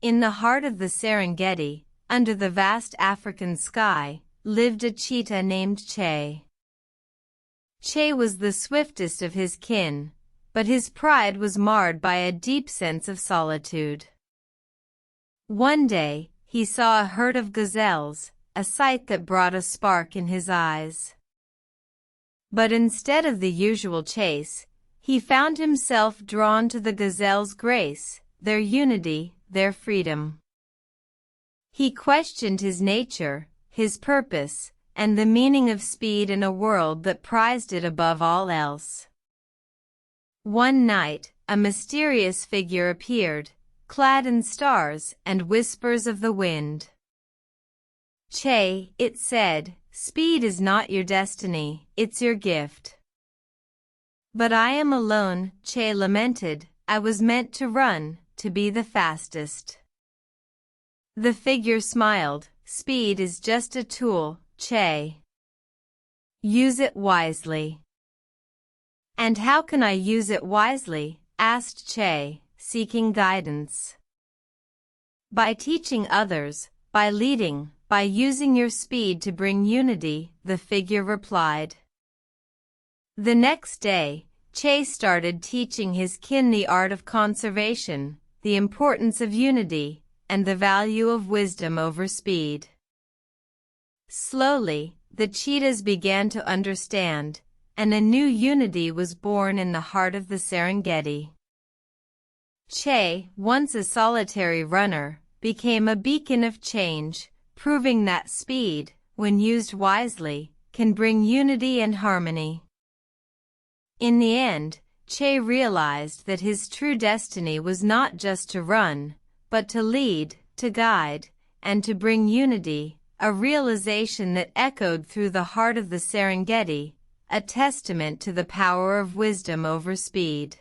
In the heart of the Serengeti, under the vast African sky, lived a cheetah named Cheetah. Cheetah was the swiftest of his kin, but his pride was marred by a deep sense of solitude. One day, he saw a herd of gazelles, a sight that brought a spark in his eyes. But instead of the usual chase, he found himself drawn to the gazelles' grace, their unity, their freedom. He questioned his nature, his purpose, and the meaning of speed in a world that prized it above all else. One night, a mysterious figure appeared, clad in stars and whispers of the wind. "Cheetah," it said, "speed is not your destiny, it's your gift." "But I am alone," Cheetah lamented, "I was meant to run, to be the fastest." The figure smiled, "Speed is just a tool, Cheetah. Use it wisely." "And how can I use it wisely?" asked Cheetah, seeking guidance. "By teaching others, by leading, by using your speed to bring unity," the figure replied. The next day, Cheetah started teaching his kin the art of conservation, the importance of unity, and the value of wisdom over speed. Slowly, the cheetahs began to understand, and a new unity was born in the heart of the Serengeti. Cheetah, once a solitary runner, became a beacon of change, proving that speed, when used wisely, can bring unity and harmony. In the end, Cheetah realized that his true destiny was not just to run, but to lead, to guide, and to bring unity, a realization that echoed through the heart of the Serengeti, a testament to the power of wisdom over speed.